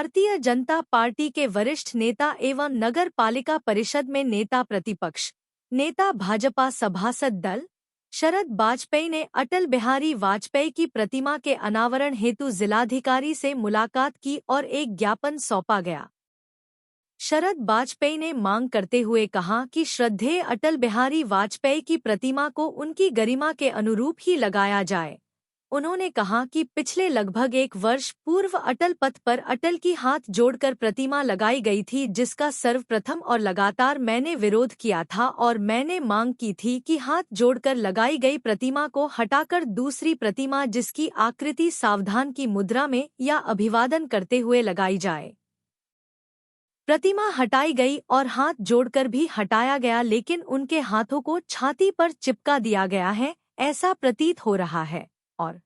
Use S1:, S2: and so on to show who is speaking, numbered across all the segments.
S1: Bharatiya Janata party के वरिष्ठ नेता एवं नगर पालिका परिषद में नेता प्रतिपक्ष, नेता भाजपा सभासद दल शरद वाजपेयी ने अटल बिहारी वाजपेयी की प्रतिमा के अनावरण हेतु जिलाधिकारी से मुलाकात की और एक ज्ञापन सौंपा गया। शरद वाजपेयी ने मांग करते हुए कहा कि श्रद्धेय अटल बिहारी वाजपेयी की प्रतिमा को उनकी गरिमा के अनुरूप ही लगाया जाए। उन्होंने कहा कि पिछले लगभग 1 वर्ष पूर्व अटल पथ पर अटल की हाथ जोड़कर प्रतिमा लगाई गई थी, जिसका सर्वप्रथम और लगातार मैंने विरोध किया था और मैंने मांग की थी कि हाथ जोड़कर लगाई गई प्रतिमा को हटाकर दूसरी प्रतिमा जिसकी आकृति सावधान की मुद्रा में या अभिवादन करते हुए लगाई जाए। प्रतिमा हटाई गई और हाथ जोड़कर भी हटाया गया, लेकिन उनके हाथों को छाती पर चिपका दिया गया है, ऐसा प्रतीत हो रहा है। और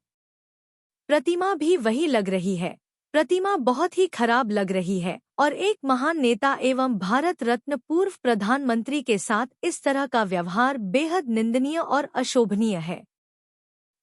S1: प्रतिमा भी वही लग रही है। प्रतिमा बहुत ही खराब लग रही है और एक महान नेता एवं भारत रत्न पूर्व प्रधानमंत्री के साथ इस तरह का व्यवहार बेहद निंदनीय और अशोभनीय है।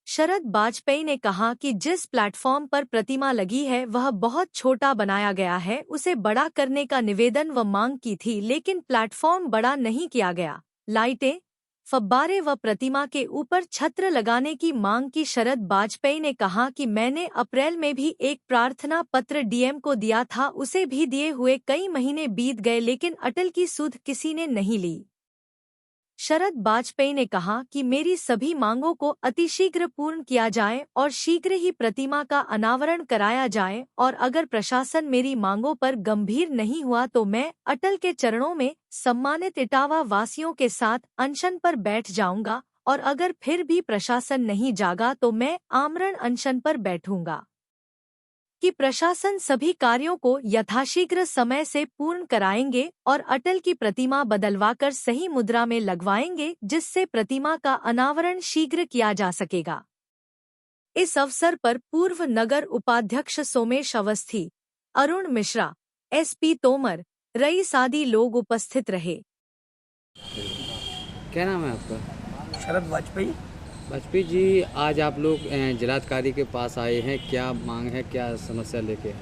S1: शरद वाजपेयी ने कहा कि जिस प्लेटफॉर्म पर प्रतिमा लगी है वह बहुत छोटा बनाया गया है, उसे बड़ा करने का निवेदन व मांग की थी, लेकिन प्लेटफॉर्म बड़ा नहीं किया गया। लाइटें, फव्वारे व प्रतिमा के ऊपर छत्र लगाने की मांग की। शरद वाजपेयी ने कहा कि मैंने अप्रैल में भी एक प्रार्थना पत्र डीएम को दिया था, उसे भी दिए हुए कई महीने बीत गए, लेकिन अटल की सुध किसी ने नहीं ली। शरद वाजपेयी ने कहा कि मेरी सभी मांगों को अतिशीघ्र पूर्ण किया जाए और शीघ्र ही प्रतिमा का अनावरण कराया जाए, और अगर प्रशासन मेरी मांगों पर गंभीर नहीं हुआ तो मैं अटल के चरणों में सम्मानित इटावा वासियों के साथ अनशन पर बैठ जाऊंगा, और अगर फिर भी प्रशासन नहीं जागा तो मैं आमरण अनशन पर बैठूंगा कि प्रशासन सभी कार्यों को यथाशीघ्र समय से पूर्ण कराएंगे और अटल की प्रतिमा बदलवाकर सही मुद्रा में लगवाएंगे, जिससे प्रतिमा का अनावरण शीघ्र किया जा सकेगा। इस अवसर पर पूर्व नगर उपाध्यक्ष सोमेश अवस्थी, अरुण मिश्रा, एसपी तोमर, रईस आदि लोग उपस्थित रहे।
S2: क्या नाम है आपका?
S3: शरद वाजपेयी।
S2: वाजपेयी जी, आज आप लोग जिलाधिकारी के पास आए हैं, क्या मांग है, क्या समस्या लेके?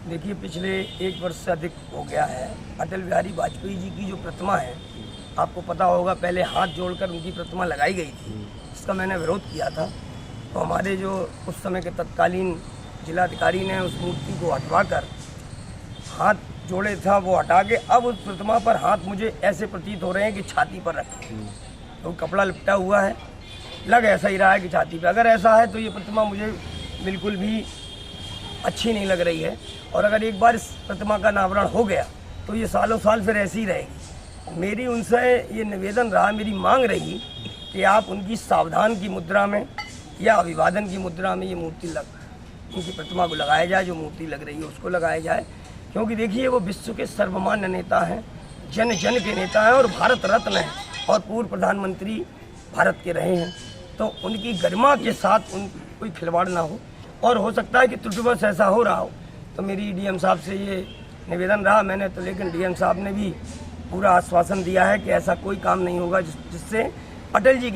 S3: देखिए, पिछले 1 वर्ष से अधिक हो गया है। अटल बिहारी वाजपेयी जी की जो प्रतिमा है, आपको पता होगा, पहले हाथ जोड़कर उनकी प्रतिमा लगाई गई थी। इसका मैंने विरोध किया था, तो हमारे जो उस समय के तत्कालीन जिलाधिकारी ने उस मूर्ति को हटवाकर हाथ जोड़े था वो हटा के अब उस प्रतिमा पर हाथ मुझे ऐसे प्रतीत हो रहे हैं कि छाती पर रखे, तो कपड़ा लिपटा हुआ है, लग ऐसा ही रहा है कि छाती पे। अगर ऐसा है तो ये प्रतिमा मुझे बिल्कुल भी अच्छी नहीं लग रही है, और अगर एक बार इस प्रतिमा का अनावरण हो गया तो ये सालों साल फिर ऐसी ही रहेगी। मेरी उनसे ये निवेदन रहा, मेरी मांग रही कि आप उनकी सावधान की मुद्रा में या अभिवादन की मुद्रा में ये मूर्ति उनकी प्रतिमा को लगाया जाए, जो मूर्ति लग रही है उसको लगाया जाए, क्योंकि देखिए वो विश्व के सर्वमान्य नेता हैं, जन जन के नेता हैं और भारत रत्न हैं और पूर्व प्रधानमंत्री भारत के रहे हैं, तो उनकी गरिमा के साथ कोई खिलवाड़ ना हो, और हो सकता है कि त्रुटिवश ऐसा हो रहा हो। तो मेरी डीएम साहब से ये निवेदन रहा मैंने तो, लेकिन डीएम साहब ने भी पूरा आश्वासन दिया है कि ऐसा कोई काम नहीं होगा जिससे अटल जी की